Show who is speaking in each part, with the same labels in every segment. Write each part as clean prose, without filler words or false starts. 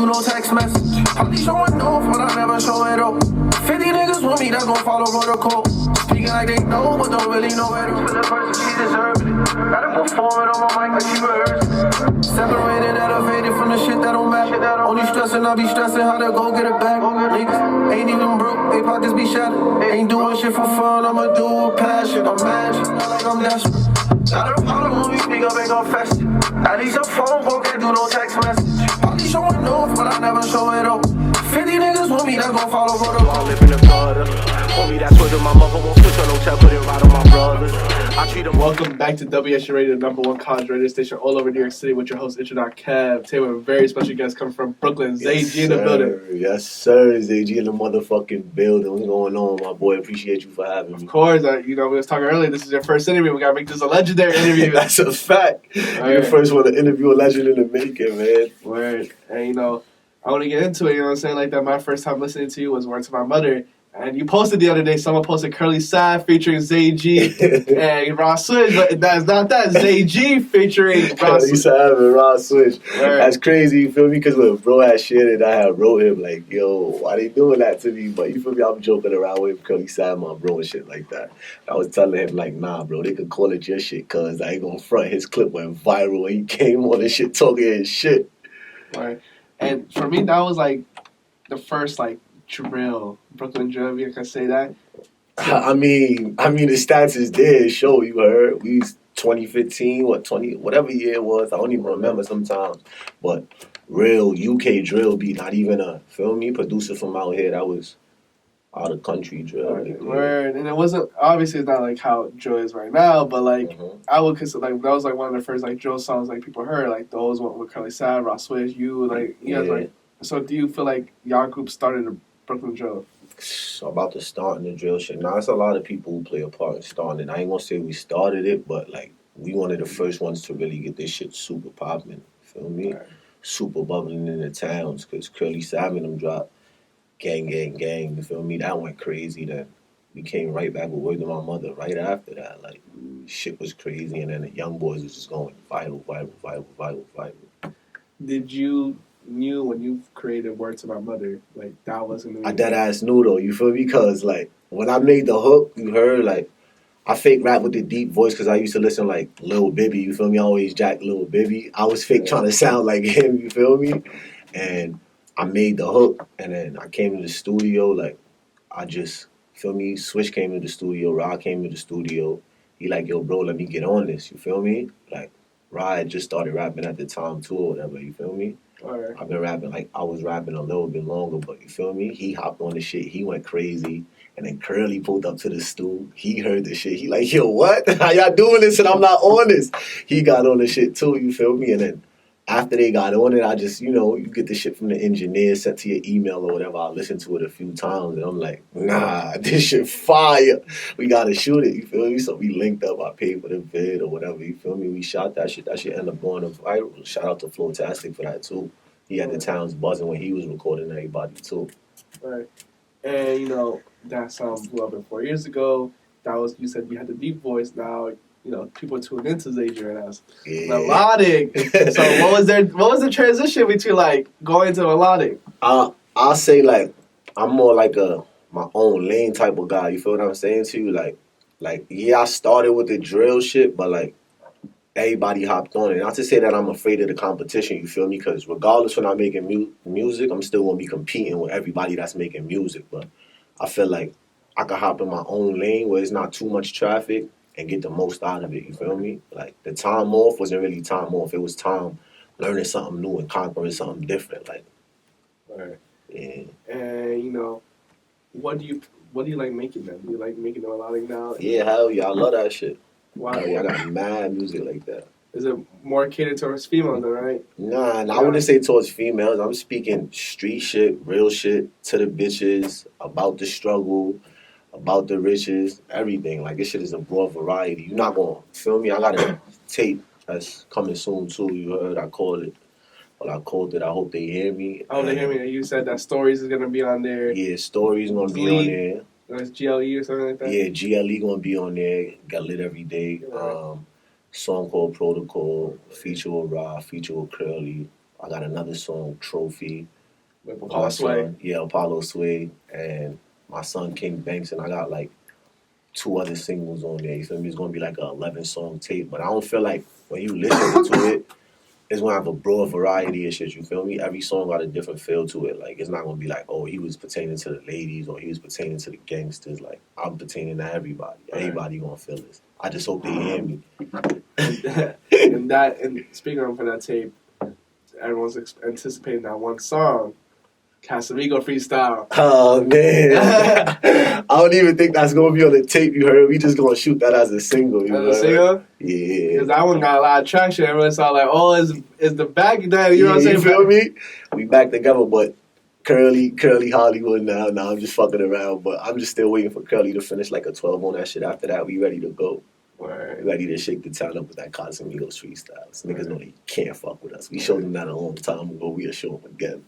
Speaker 1: No text message. Probably showing off, but I never show it up. 50 niggas with me that gon' follow protocol. Speaking like they know, but don't really know it. For the person she deserved it. Gotta perform it on my mic like she rehearsed. Separated, elevated from the shit that don't matter. Only stressing, I be stressing how to go get it back. Niggas ain't even broke, they pockets be shattered. Ain't doing shit for fun, I'ma do it with passion. I'm mad, like I'm desperate. Not a problem when we speak up, ain't gon' fest it. At least a phone call can't do no text message. Probably showing off, but I never show it up. 50 niggas with me that gon' follow protocol.
Speaker 2: I live in the gutter. Homie, that's where my mother won't switch on no check, put it right on my brothers. I treat them.
Speaker 3: Welcome back to WSJU Radio, the #1 college radio station all over New York City with your host, Introdoc Kev. Today we have a very special guest coming from Brooklyn, Zay G in the building.
Speaker 4: Yes, sir. Zay G in the motherfucking building. What's going on, my boy? Appreciate you for having me.
Speaker 3: Of course, we was talking earlier, this is your first interview. We gotta make this a legendary interview.
Speaker 4: That's a fact.
Speaker 3: Right.
Speaker 4: You're the first one to interview a legend in the making, man.
Speaker 3: Word. And I want to get into it, you know what I'm saying? Like that, my first time listening to you was Word to My Mother. And you posted the other day, someone posted Curly Sad featuring Zay G and Rah Swish, but that's not that. Zay G featuring Rah Swish.
Speaker 4: Curly Sad and Rah Swish. That's crazy, you feel me? Because when bro had shared it, I had wrote him like, yo, why they doing that to me? But you feel me? I'm joking around with Curly Sad, my bro, and shit like that. I was telling him like, nah, bro, they could call it your shit, cause I ain't gonna front. His clip went viral and he came on and shit talking his shit.
Speaker 3: Right. And for me, that was like the first like drill, Brooklyn drill, if I can say that.
Speaker 4: I mean, the stats is there. Show you heard. We 2015, whatever year it was. I don't even remember sometimes. But real UK drill beat, not even a producer from out here. That was out of country drill.
Speaker 3: Word. And it wasn't obviously it's not like how drill is right now, but like I would consider like that was like one of the first like drill songs like people heard. Like those one with Curly Sad, Rah Swish, you like you guys like. So do you feel like y'all group started a Brooklyn drill?
Speaker 4: About to start in the drill shit. Now, it's a lot of people who play a part in starting it. I ain't gonna say we started it, but like we one of the first ones to really get this shit super popping. Feel me? Right. Super bubbling in the towns, because Curly Sam and them dropped gang, gang, gang. You feel me? That went crazy. Then we came right back with Word to My Mother right after that. Like shit was crazy, and then the Young Boys was just going viral.
Speaker 3: Did you knew when you created Word to My Mother, like that wasn't
Speaker 4: I dead ass knew though, you feel me? Because like when I made the hook, you heard like I fake rap with the deep voice because I used to listen like Lil Bibby, you feel me? I always jack Lil Bibby. I was fake trying to sound like him, you feel me? And I made the hook, and then I came to the studio, like I just feel me? Swish came to the studio, Rah came to the studio. He like, yo bro, let me get on this, you feel me? Like Rah had just started rapping at the time too or whatever, you feel me?
Speaker 3: Right.
Speaker 4: I've been rapping, like, I was rapping a little bit longer, but you feel me? He hopped on the shit. He went crazy. And then Curly pulled up to the stool. He heard the shit. He like, yo, what? How y'all doing this and I'm not on this? He got on the shit too, you feel me? And then after they got on it, I just, you get the shit from the engineer sent to your email or whatever. I listened to it a few times and I'm like, nah, this shit fire. We gotta shoot it, you feel me? So we linked up. I paid for the vid or whatever, you feel me? We shot that shit. That shit ended up going viral. Shout out to Flowtastic for that too. He had the towns buzzing when he was recording everybody too.
Speaker 3: Right. And that song blew up 4 years ago. That was, you said you had the deep voice. Now people tuned into Zay G and us. Yeah. Melodic. So what was the transition between like going to melodic?
Speaker 4: I'll say like I'm more like my own lane type of guy. You feel what I'm saying to you? Like yeah, I started with the drill shit, but like everybody hopped on it. Not to say that I'm afraid of the competition, you feel me? Because regardless when I'm making music, I'm still gonna be competing with everybody that's making music. But I feel like I can hop in my own lane where it's not too much traffic and get the most out of it, you feel me? Like, the time off wasn't really time off. It was time learning something new and conquering something different, like.
Speaker 3: Right.
Speaker 4: Yeah.
Speaker 3: And, what do you like making them? Do you like making them melodic now?
Speaker 4: Yeah, hell yeah, I love that shit.
Speaker 3: Wow.
Speaker 4: I got mad music like that.
Speaker 3: Is it more catered towards females, though, right?
Speaker 4: Nah, I wouldn't say towards females. I'm speaking street shit, real shit, to the bitches, about the struggle, about the riches, everything. Like, this shit is a broad variety. You're not gonna feel me? I got a tape that's coming soon too. You heard I called it. Well, I called it. I hope they hear me.
Speaker 3: I hope they hear me. You said that Stories is gonna be on there.
Speaker 4: Yeah, Stories gonna be on there.
Speaker 3: That's GLE or something like that?
Speaker 4: Yeah, GLE gonna be on there. Got lit every day.
Speaker 3: Right.
Speaker 4: Song called Protocol, feature with Rah, feature with Curly. I got another song, Trophy.
Speaker 3: With
Speaker 4: My
Speaker 3: Apollo Sway.
Speaker 4: son, yeah, Apollo Sway, and my son King Banks, and I got like 2 other singles on there. You feel me? It's gonna be like a 11-song tape, but I don't feel like when you listen to it, it's gonna have a broad variety of shit. You feel me? Every song got a different feel to it. Like it's not gonna be like, oh, he was pertaining to the ladies or he was pertaining to the gangsters. Like I'm pertaining to everybody.
Speaker 3: Right.
Speaker 4: Everybody gonna feel this. I just hope they hear me.
Speaker 3: and speaking of for that tape, everyone's anticipating that one song, Casamigo freestyle.
Speaker 4: Oh man, I don't even think that's gonna be on the tape. You heard? We just gonna shoot that as a single. You
Speaker 3: As a
Speaker 4: heard?
Speaker 3: single?
Speaker 4: Yeah.
Speaker 3: Because that one got a lot of traction. Everyone saw like, oh, is the back that you know what I'm saying?
Speaker 4: You feel me? We back together, but Curly Hollywood now. Now I'm just fucking around, but I'm just still waiting for Curly to finish like a 12 on that shit. After that, we ready to go.
Speaker 3: Right.
Speaker 4: Ready to shake the town up with that Casamigos freestyles. Niggas know they can't fuck with us. We showed them that a long time ago. We'll show them again.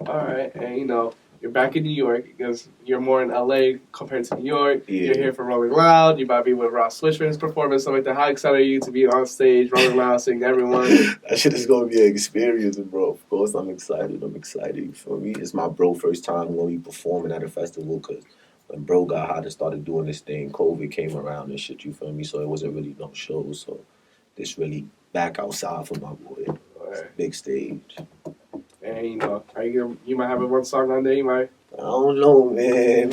Speaker 3: All right, and you know, you're back in New York because you're more in LA compared to New York.
Speaker 4: Yeah.
Speaker 3: You're here for Rolling Loud. You might be with Rah Swish for his performance, something like that. How excited are you to be on stage, Rolling Loud, singing everyone?
Speaker 4: That shit is gonna be an experience, bro. Of course, I'm excited. You feel me? It's my bro first time when we performing at a festival because when bro got hot and started doing this thing, COVID came around and shit. You feel me? So it wasn't really no shows. So this really back outside for my boy.
Speaker 3: Right.
Speaker 4: Big stage.
Speaker 3: And you know, you might have one song on there. You might.
Speaker 4: I don't know, man.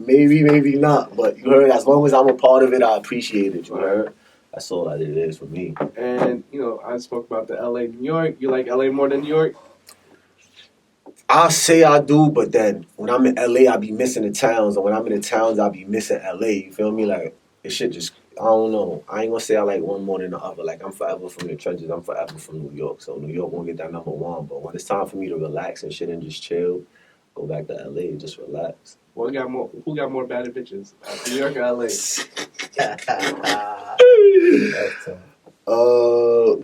Speaker 4: Maybe not. But you heard, as long as I'm a part of it, I appreciate it. You heard? That's all that it is for me.
Speaker 3: And you know, I spoke about the LA, New York. You like LA more than New York?
Speaker 4: I say I do, but then when I'm in LA, I be missing the towns, and when I'm in the towns, I be missing LA. You feel me? Like it shit just, I don't know. I ain't gonna say I like one more than the other. Like I'm forever from the trenches. I'm forever from New York. So New York won't get that number one. But when it's time for me to relax and shit and just chill, go back to LA and just relax.
Speaker 3: Who got more bad bitches, New York or LA?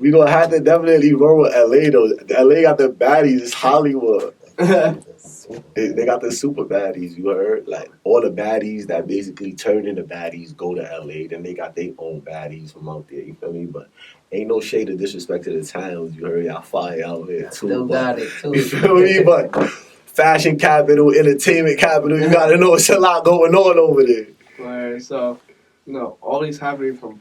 Speaker 4: We gonna have to definitely roll with LA though. LA got the baddies. It's Hollywood. They got the super baddies. You heard? Like all the baddies that basically turn into baddies go to LA. Then they got their own baddies from out there. You feel me? But ain't no shade of disrespect to the towns. You heard? Y'all fire out here too.
Speaker 5: Still got it too.
Speaker 4: You feel me? But fashion capital, entertainment capital. You gotta know it's a lot going on over there.
Speaker 3: Right. So, you know, all these happening from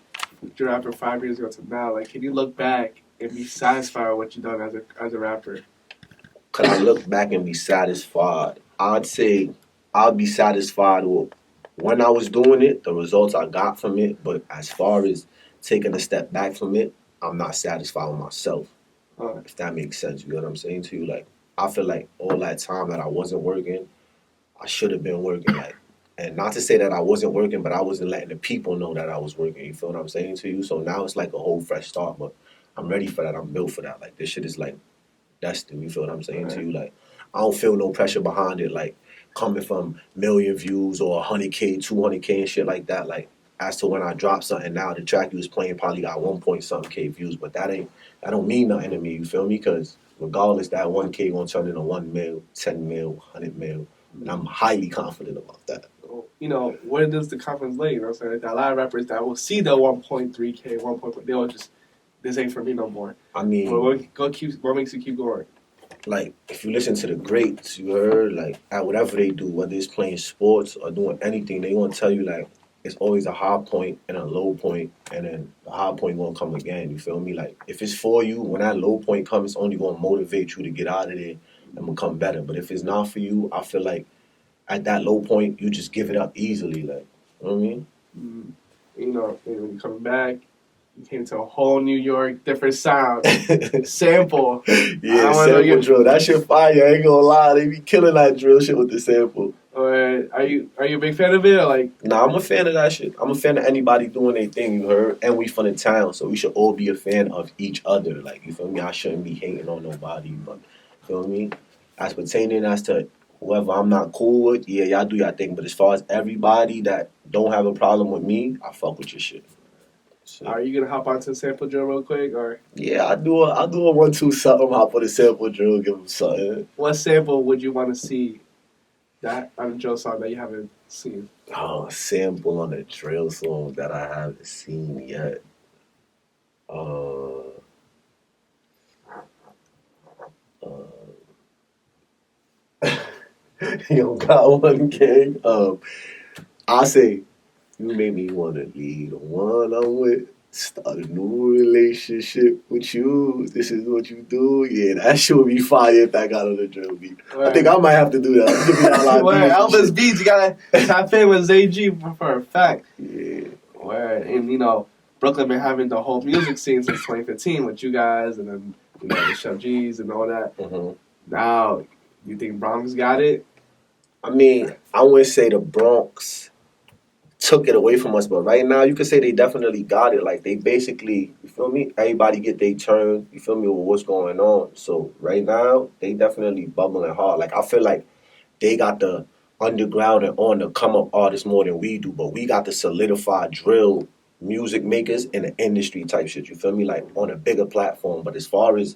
Speaker 3: after 5 years ago to now. Like, can you look back and be satisfied with what you've done as a rapper?
Speaker 4: Could I look back and be satisfied? I'd say I'd be satisfied with when I was doing it, the results I got from it. But as far as taking a step back from it, I'm not satisfied with myself. If that makes sense, you know what I'm saying to you? Like, I feel like all that time that I wasn't working, I should have been working. Like, and not to say that I wasn't working, but I wasn't letting the people know that I was working. You feel what I'm saying to you? So now it's like a whole fresh start. But I'm ready for that. I'm built for that. Like, this shit is like destined. You feel what I'm saying to you? Like, I don't feel no pressure behind it. Like, coming from million views or 100K, 200K and shit like that. Like, as to when I drop something now, the track you was playing probably got 1 point something K views, but that don't mean nothing to me. You feel me? Because regardless, that 1K gonna turn into 1 mil, 10 mil, 100 mil, and I'm highly confident about that.
Speaker 3: You know, where does the confidence lay? You know what I'm saying? Like, a lot of rappers that will see the 1.3K, 1.4, they'll just, this ain't for me no more.
Speaker 4: I mean,
Speaker 3: what makes you keep going?
Speaker 4: Like, if you listen to the greats, you heard, like, at whatever they do, whether it's playing sports or doing anything, they gonna tell you, like, it's always a high point and a low point, and then the high point gonna come again, you feel me? Like, if it's for you, when that low point comes, it's only gonna motivate you to get out of there and become better. But if it's not for you, I feel like at that low point, you just give it up easily, like, you know what I mean?
Speaker 3: You know, when you come back, you came to a whole New York, different sound, sample.
Speaker 4: Yeah, sample drill. That shit fire. I ain't gonna lie. They be killing that drill shit with the sample.
Speaker 3: Are you a big fan of it? Or like,
Speaker 4: nah, I'm a fan of that shit. I'm a fan of anybody doing their thing, you heard? And we from the town, so we should all be a fan of each other. Like, you feel me? I shouldn't be hating on nobody, but, you feel me? As pertaining as to whoever I'm not cool with, yeah, y'all do y'all thing. But as far as everybody that don't have a problem with me, I fuck with your shit. So,
Speaker 3: are you gonna hop onto the sample drill real quick, or?
Speaker 4: Yeah, I'll do a 1-2 something. Hop on the sample drill, give them something.
Speaker 3: What sample would you want to see that on a drill song that you haven't seen?
Speaker 4: Oh, sample on a drill song that I haven't seen yet. You don't got one, gang. I say, you made me want to leave the one I'm with. Start a new relationship with you. This is what you do. Yeah, that shit would be fire if I got on the drill beat. I think I might have to do that. Give me that line
Speaker 3: Word,
Speaker 4: beats and
Speaker 3: Elvis
Speaker 4: shit.
Speaker 3: beats, you gotta tap in with Zay G for a fact.
Speaker 4: Yeah.
Speaker 3: Word, and you know, Brooklyn been having the whole music scene since 2015 with you guys, and then you know the Chef G's and all that.
Speaker 4: Mhm.
Speaker 3: Now, you think Bronx got it?
Speaker 4: I mean, I wouldn't say the Bronx took it away from us, but right now you could say they definitely got it. Like they basically, you feel me? Everybody get their turn. You feel me with what's going on? So right now they definitely bubbling hard. Like I feel like they got the underground and on the come up artists more than we do, but we got the solidified drill music makers in the industry type shit. You feel me? Like on a bigger platform. But as far as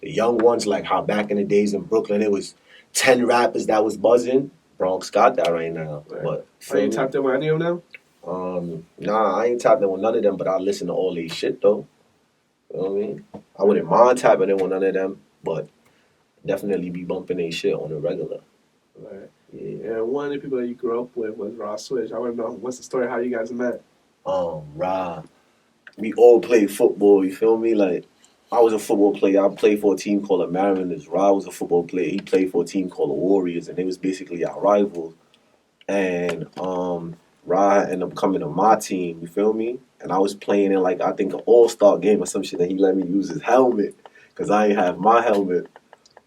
Speaker 4: the young ones, like how back in the days in Brooklyn it was 10 rappers that was buzzing. Bronx got that right now.
Speaker 3: Right.
Speaker 4: But
Speaker 3: Are
Speaker 4: feel
Speaker 3: you
Speaker 4: me?
Speaker 3: tapped in with any of them?
Speaker 4: Nah, I ain't tapping in with none of them, but I listen to all these shit though. You know what I mean? I wouldn't mind tapping in with none of them, but definitely be bumping their shit on the regular.
Speaker 3: Right.
Speaker 4: Yeah.
Speaker 3: And one of the people that you grew up with was Rah Swish. I want to know what's the story, how you guys met.
Speaker 4: Rah. We all played football, you feel me? Like, I was a football player. I played for a team called the Mariners. Rah was a football player. He played for a team called the Warriors, and they was basically our rivals. And Rah ended up coming to my team, you feel me? And I was playing in, like, I think an all-star game or some shit, and he let me use his helmet because I ain't have my helmet.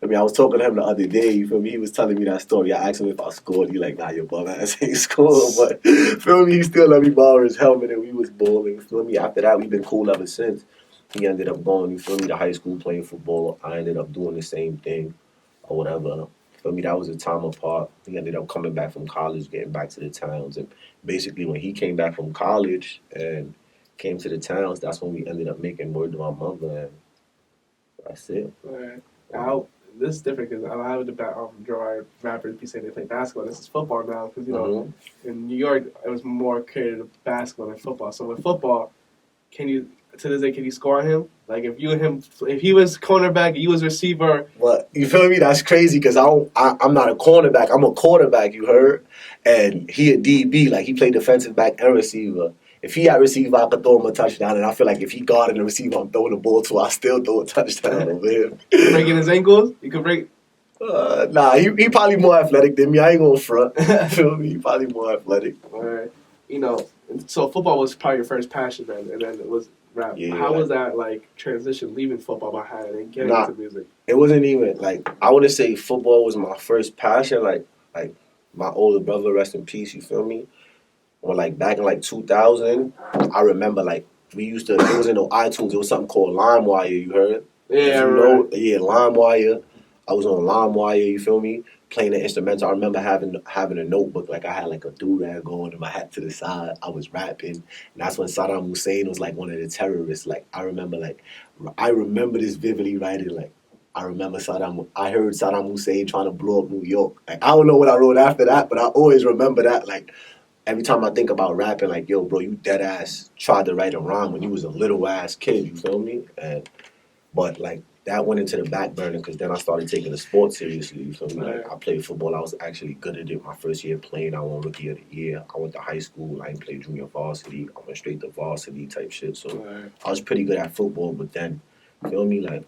Speaker 4: I mean, I was talking to him the other day, you feel me? He was telling me that story. I asked him if I scored. He like, nah, your bum ass ain't scored. But, feel me? He still let me borrow his helmet and we was balling, feel me? After that, we've been cool ever since. He ended up going, you feel me, to high school playing football. I ended up doing the same thing or whatever. For me, that was a time apart. He ended up coming back from college, getting back to the towns. And basically, when he came back from college and came to the towns, that's when we ended up making word to my mother. And that's it.
Speaker 3: Right. Now, this is different because a lot of the dry rappers be saying they play basketball. This is football now because, you know, in New York, it was more catered to basketball than football. So with football, to this day, can you score on him? Like if he was cornerback, you was receiver.
Speaker 4: But you feel me? That's crazy because I'm not a cornerback. I'm a quarterback. You heard? And he a DB. Like he played defensive back and receiver. If he had receiver, I could throw him a touchdown. And I feel like if he guarded the receiver, I'm throwing the ball to. I still throw a touchdown over him.
Speaker 3: Breaking his ankles, you could break.
Speaker 4: Nah, he probably more athletic than me. I ain't gonna front. Feel me? He probably more athletic.
Speaker 3: Right. You know, so football was probably your first passion then, and then it was rap.
Speaker 4: Yeah.
Speaker 3: How was that like transition leaving football behind and getting into music?
Speaker 4: It wasn't even like I wouldn't say football was my first passion. Like my older brother, rest in peace. You feel me? Or like back in like 2000, I remember like we used to. It wasn't no iTunes. It was something called LimeWire. You heard?
Speaker 3: Yeah,
Speaker 4: right. Yeah, LimeWire. I was on LimeWire. You feel me? Playing the instrumental. I remember having a notebook. Like I had like a do-rag going and my hat to the side. I was rapping. And that's when Saddam Hussein was like one of the terrorists. Like I remember this vividly writing. Like I heard Saddam Hussein trying to blow up New York. Like I don't know what I wrote after that, but I always remember that. Like every time I think about rapping, like yo, bro, you dead ass tried to write a rhyme when you was a little ass kid. You feel me? But like that went into the back burner because then I started taking the sport seriously. You feel me? Like I played football. I was actually good at it. My first year playing, I won Rookie of the Year. I went to high school. I didn't play junior varsity. I went straight to varsity type shit. So I was pretty good at football. But then, you feel me? Like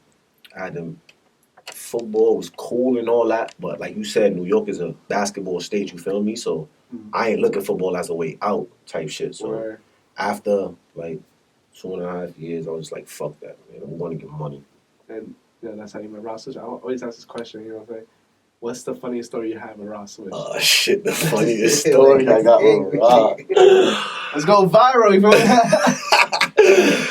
Speaker 4: football was cool and all that. But like you said, New York is a basketball state. You feel me? So I ain't looking football as a way out type shit. So after like 2.5 years, I was just like, fuck that, man. I'm going to get money.
Speaker 3: And yeah, that's how you met Rah Swish. I always ask this question, you know what I'm saying? What's the funniest story you have with Rah Swish?
Speaker 4: Oh, shit, the funniest story I got with Rah.
Speaker 3: Let's go viral, you feel me?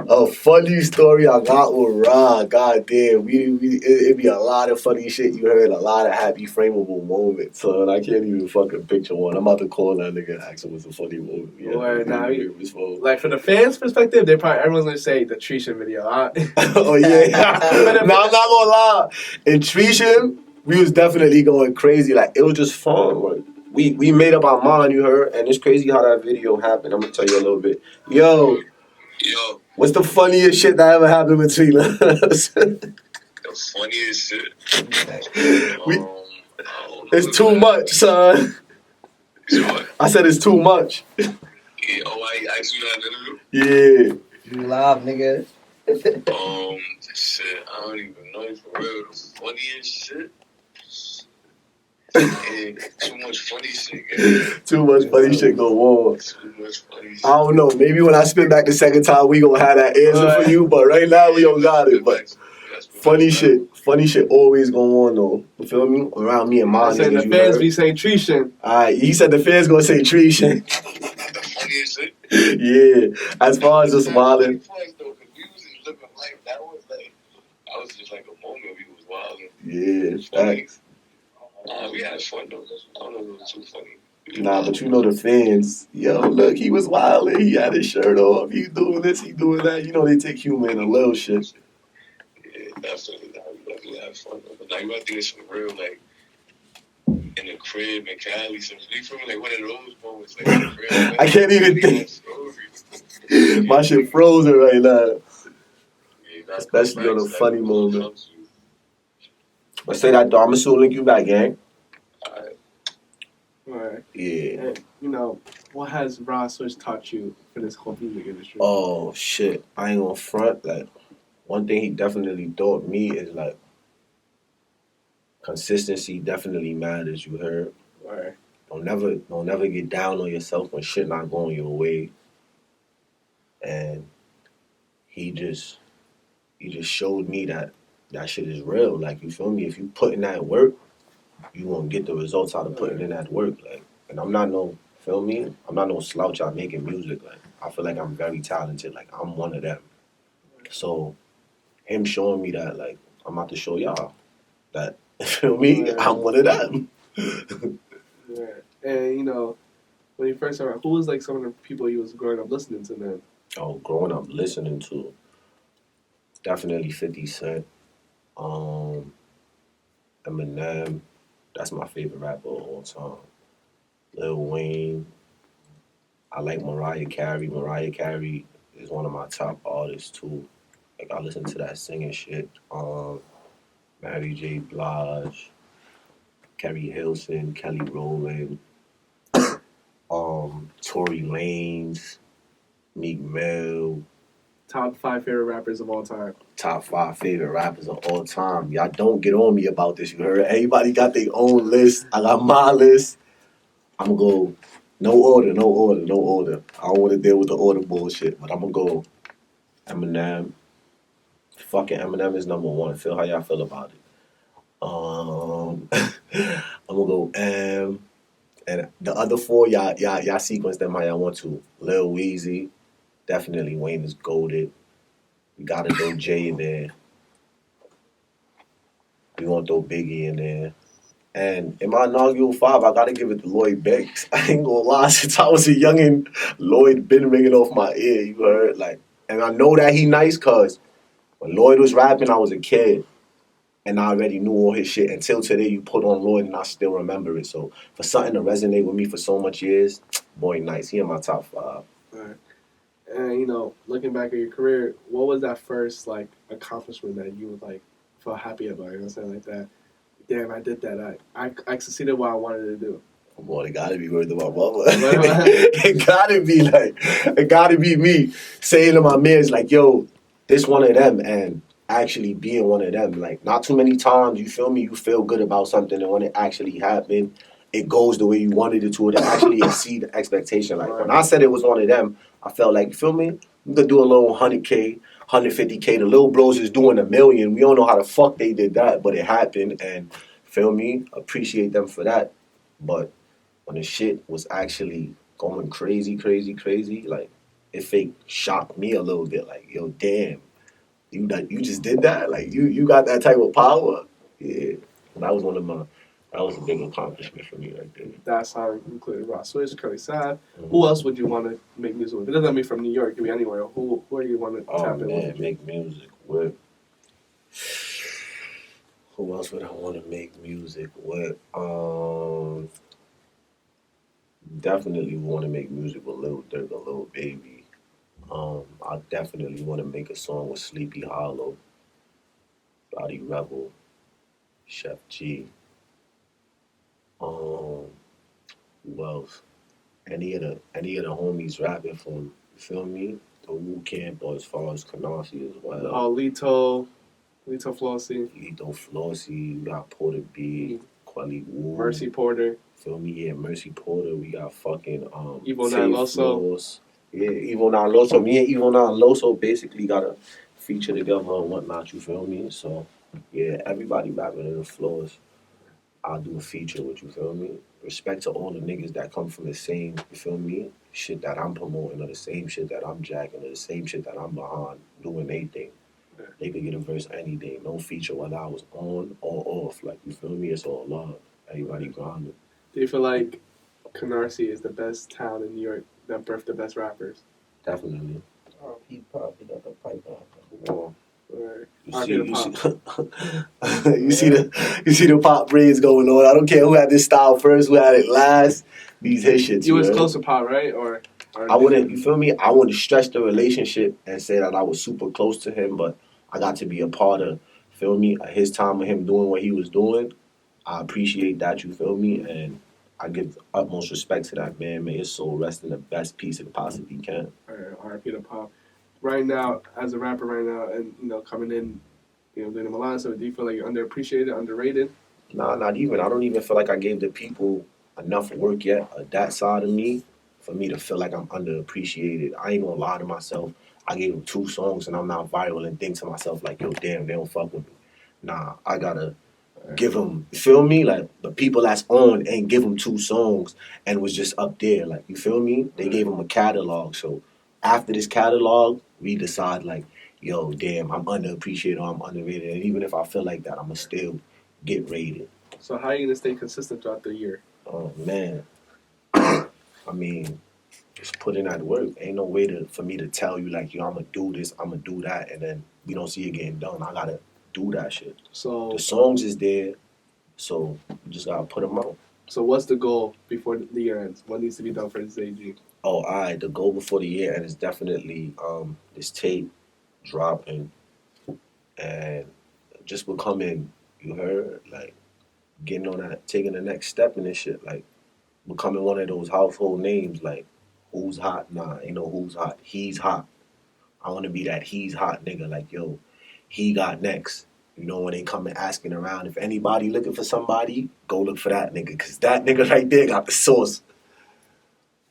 Speaker 4: A funny story I got with Rah. God damn, it'd be a lot of funny shit you heard, a lot of happy, frameable moments. So I can't even fucking picture one. I'm about to call that nigga and ask him what's a funny moment.
Speaker 3: Like from the fans' perspective, everyone's gonna say the Trisha video.
Speaker 4: Oh yeah. No, I'm not gonna lie. In Trisha, we was definitely going crazy. Like it was just fun. Like we made up our mind, you heard, and it's crazy how that video happened. I'm gonna tell you a little bit. Yo. What's the funniest shit that ever happened between us?
Speaker 5: The funniest shit? I don't
Speaker 4: It's too much, son. I said it's too much.
Speaker 5: Yeah, I asked you that in the interview?
Speaker 4: Yeah.
Speaker 6: You live, nigga.
Speaker 5: Shit, I don't even know for real. The funniest shit. Yeah, too much funny shit, man.
Speaker 4: Too much funny shit go on.
Speaker 5: Too much funny shit.
Speaker 4: I don't know. Maybe when I spin back the second time, we gonna have that answer for you. But right now, we don't got it. But funny shit always go on though. You feel me? Around me and my
Speaker 3: I said
Speaker 4: niggas,
Speaker 3: the
Speaker 4: you
Speaker 3: fans
Speaker 4: heard?
Speaker 3: be saying treation.
Speaker 4: Alright, he said the fans gonna say treation.
Speaker 5: The funniest shit.
Speaker 4: Yeah. As far as just wilding.
Speaker 5: I was just like a moment we was wilding.
Speaker 4: Yeah, facts.
Speaker 5: We had fun though. I don't know if it was too funny.
Speaker 4: Nah, but you know the fans. Yo, look, he was wilding. He had his shirt off. He doing this, he doing that. You know they take humor in a little shit.
Speaker 5: Yeah, definitely. We definitely had fun though. But now you gotta think it's some real like in the crib in Cali. So you feel me? Like one of those moments like in the crib.
Speaker 4: I can't even think. My shit frozen right now. Especially on a funny moment. But say that though, I'ma still link you back, gang.
Speaker 3: Alright.
Speaker 4: Yeah.
Speaker 3: And, you know, what has Rah Swish taught you for this whole music industry?
Speaker 4: Oh shit. I ain't gonna front. Like, one thing he definitely taught me is like consistency definitely matters, you heard?
Speaker 3: Alright.
Speaker 4: Don't never get down on yourself when shit not going your way. And he just showed me that shit is real. Like, you feel me? If you put in that work, you won't get the results out of putting in that work. Like, and I'm not no, feel me? I'm not no slouch out making music. Like, I feel like I'm very talented. Like, I'm one of them. So, him showing me that, like, I'm about to show y'all that, feel me? I'm one of them.
Speaker 3: Yeah. And, you know, when you first started, who was like some of the people you was growing up listening to then?
Speaker 4: Oh, growing up listening to, definitely 50 Cent, Eminem, that's my favorite rapper of all time. Lil Wayne, I like Mariah Carey. Mariah Carey is one of my top artists too. Like, I listen to that singing shit. Mary J. Blige, Kerry Hilson, Kelly Rowland, Tory Lanez, Meek Mill.
Speaker 3: Top 5 favorite rappers of all time.
Speaker 4: Top 5 favorite rappers of all time. Y'all don't get on me about this, you heard? Everybody got their own list. I got my list. I'm going to go no order. I don't want to deal with the order bullshit, but I'm going to go Eminem. Fucking Eminem is number 1. Feel how y'all feel about it. I'm going to go M. And the other 4, y'all sequence them how y'all want to. Lil Weezy. Definitely Wayne is goated. We gotta throw Jay in there. We gonna throw Biggie in there. And in my inaugural 5, I gotta give it to Lloyd Banks. I ain't gonna lie, since I was a youngin', Lloyd been ringing off my ear, you heard? Like, and I know that he nice, cause when Lloyd was rapping, I was a kid. And I already knew all his shit. Until today, you put on Lloyd and I still remember it. So for something to resonate with me for so much years, boy, nice. He in my top 5.
Speaker 3: Right. And, you know, looking back at your career, what was that first, like, accomplishment that you, like, felt happy about? You know, something like that. Damn, I did that. I succeeded what I wanted to do.
Speaker 4: Boy, it gotta be worth of my mama. It gotta be me saying to my mans, like, yo, this one of them, and actually being one of them. Like, not too many times, you feel me, you feel good about something, and when it actually happened, it goes the way you wanted it to, it actually exceed the expectation. Like, when I said it was one of them, I felt like, you feel me? You could do a little 100K, 150K. The Lil Bros is doing $1 million. We don't know how the fuck they did that, but it happened. And, feel me? Appreciate them for that. But when the shit was actually going crazy, like, it fake shocked me a little bit. Like, yo, damn, you just did that? Like, you got that type of power? Yeah. That was a big accomplishment for me right there.
Speaker 3: That's how you included Rah Swish, Curly Sad. Who else would you want to make music with? It doesn't have to be from New York. It could be anywhere. Who do you want to tap in with?
Speaker 4: Make music with. Who else would I want to make music with? Definitely want to make music with Lil Durk or Lil Baby. I definitely want to make a song with Sleepy Hollow, Body Rebel, Chef G. Who else? Any of the homies rapping from, you feel me? The Wu Camp, or as far as Canarsie as well.
Speaker 3: Oh, Lito Flossie.
Speaker 4: Lito Flossie, we got Porter B, Kweli Wu.
Speaker 3: Mercy Porter.
Speaker 4: Feel me? Yeah, Mercy Porter. We got fucking
Speaker 3: Evo
Speaker 4: Tay
Speaker 3: Loso.
Speaker 4: Floss. Yeah, Evo Loso. Me and Evo Loso basically got a feature together and whatnot, you feel me? So yeah, everybody rapping in the floors. I'll do a feature with, you feel me? Respect to all the niggas that come from the same, you feel me? Shit that I'm promoting, or the same shit that I'm jacking, or the same shit that I'm behind doing anything. They could get a verse any day, no feature, whether I was on or off. Like, you feel me? It's all love. Everybody grinding.
Speaker 3: Do you feel like Canarsie is the best town in New York that birthed the best rappers?
Speaker 4: Definitely.
Speaker 6: He probably got the pipeline.
Speaker 4: Well,
Speaker 3: Or
Speaker 4: you see the pop braids going on. I don't care who had this style first, who had it last. These his shits.
Speaker 3: You was close to pop, right? Or
Speaker 4: I wouldn't. You feel me? I wouldn't stretch the relationship and say that I was super close to him, but I got to be a part of, feel me, his time of him doing what he was doing. I appreciate that. You feel me? And I give utmost respect to that man. May his soul rest in the best peace it possibly can.
Speaker 3: R.I.P. to Pop. Right now, as a rapper right now, and coming in, doing the Milan, so do you feel like you're underappreciated, underrated?
Speaker 4: Nah, not even. I don't even feel like I gave the people enough work yet, that side of me, for me to feel like I'm underappreciated. I ain't gonna lie to myself. I gave them 2 songs and I'm not viral and think to myself like, yo, damn, they don't fuck with me. Nah, I gotta give them, you feel me? Like, the people that's on ain't give them 2 songs and was just up there. Like, you feel me? They gave them a catalog. So after this catalog, we decide like, yo, damn, I'm underappreciated or I'm underrated. And even if I feel like that, I'ma still get rated.
Speaker 3: So how are you gonna stay consistent throughout the year?
Speaker 4: Oh man, I mean, just put in that work. Ain't no way for me to tell you like, yo, I'm gonna do this, I'm gonna do that, and then we don't see it getting done. I gotta do that shit.
Speaker 3: So
Speaker 4: the songs is there, so you just gotta put them out.
Speaker 3: So what's the goal before the year ends? What needs to be done for Zay G?
Speaker 4: Oh, all right. The goal before the year ends is definitely this tape dropping and just becoming, you heard, like getting on that, taking the next step in this shit, like becoming one of those household names, like who's hot? Nah, ain't no who's hot. He's hot. I want to be that he's hot nigga. Like, yo, he got next. You know, when they come and asking around, if anybody looking for somebody, go look for that nigga, because that nigga right there got the sauce.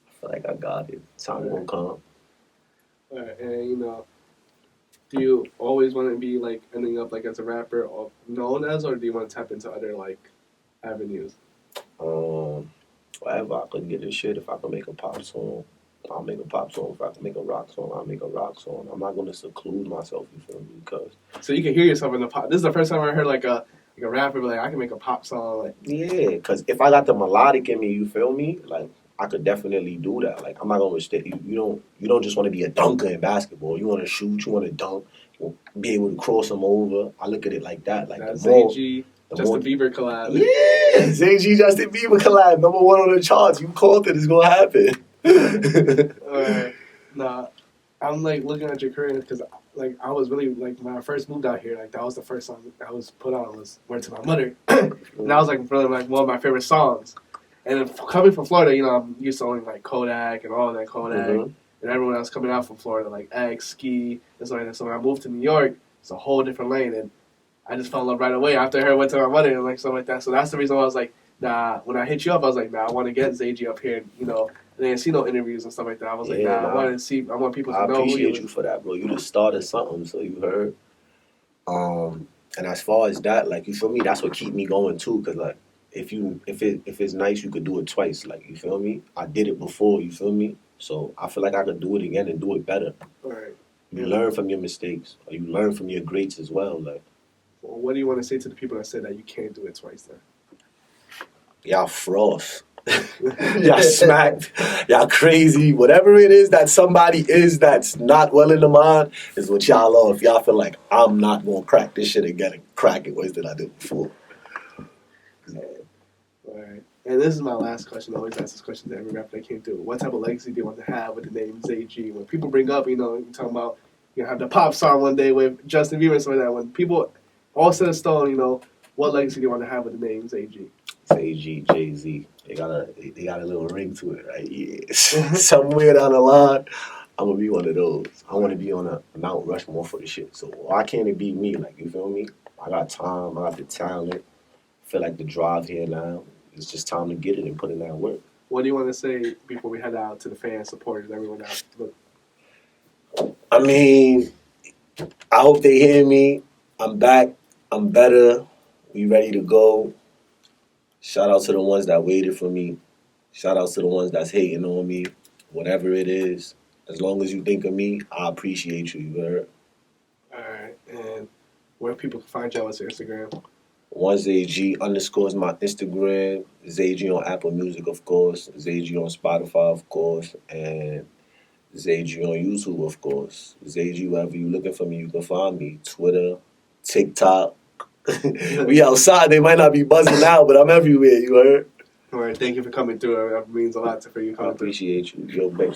Speaker 4: I feel like I got it. Time won't come.
Speaker 3: All right, and do you always want to be like ending up like as a rapper or known as, or do you want to tap into other like avenues?
Speaker 4: Whatever I could get this shit. If I can make a pop song, I'll make a pop song. If I can make a rock song, I'll make a rock song. I'm not gonna seclude myself, you feel me? Because
Speaker 3: so you can hear yourself in the pop. This is the first time I heard like a rapper be like, I can make a pop song. Like,
Speaker 4: yeah, because if I got the melodic in me, you feel me? Like, I could definitely do that. Like, I'm not gonna stay. You don't just want to be a dunker in basketball. You want to shoot. You want to dunk. You want to be able to cross them over. I look at it like that. Like
Speaker 3: that Zay G, Justin Bieber collab.
Speaker 4: Yeah, Zay G, Justin Bieber collab, #1 on the charts. You called it. It's gonna happen.
Speaker 3: Alright. Nah, I'm like looking at your career because like I was really like when I first moved out here, like that was the first song that was put on was "Word to My Mother," and that was like really like one of my favorite songs. And then coming from Florida, I'm used to owning like Kodak and all that Kodak, and everyone else coming out from Florida like X, Ski, and stuff like that. So when I moved to New York, it's a whole different lane, and I just fell in love right away after I heard "Word to My Mother" and like stuff like that. So that's the reason why I was like, nah. When I hit you up, I was like, nah, I want to get Zay G up here, I didn't see no interviews and stuff like that. I was like, nah, I want people to know who you
Speaker 4: I appreciate you for that, bro. You just started something, so you heard. And as far as that, like, you feel me? That's what keep me going too, because like, if it's nice, you could do it twice. Like, you feel me? I did it before, you feel me? So I feel like I could do it again and do it better.
Speaker 3: Right.
Speaker 4: You learn from your mistakes, or you learn from your greats as well. Like,
Speaker 3: well, what do you want to say to the people that said that you can't do it twice then?
Speaker 4: Y'all frost. Y'all smacked. Y'all crazy. Whatever it is that somebody is that's not well in the mind is what y'all are. If y'all feel like I'm not gonna crack this shit again and crack it ways than I did before.
Speaker 3: Alright. And this is my last question. I always ask this question to every rapper that came through. What type of legacy do you want to have with the name Zay G? When people bring up, you're talking about have the pop song one day with Justin Bieber and stuff like that. When people all set in stone, what legacy do you want to have with the name Zay G?
Speaker 4: Zay G, Jay-Z. They got a little ring to it, right? Yeah. Somewhere down the line, I'm gonna be one of those. I want to be on a Mount Rushmore for the shit. So why can't it be me? Like, you feel me? I got time. I got the talent. I feel like the drive here now. It's just time to get it and put in that work.
Speaker 3: What do you want to say before we head out to the fans, supporters, everyone out? Look,
Speaker 4: I mean, I hope they hear me. I'm back. I'm better. We ready to go. Shout out to the ones that waited for me. Shout out to the ones that's hating on me. Whatever it is, as long as you think of me, I appreciate you. You heard?
Speaker 3: all right, and where people can find y'all on Instagram?
Speaker 4: Zay G _ is my Instagram. Zay G on Apple Music, of course. Zay G on Spotify, of course. And Zay G on YouTube, of course. Zay G, wherever you looking for me, you can find me. Twitter, TikTok. We outside. They might not be buzzing now, but I'm everywhere. You heard?
Speaker 3: All right, thank you for coming through. That means a lot for you
Speaker 4: I
Speaker 3: coming through.
Speaker 4: appreciate you. Yo, baby.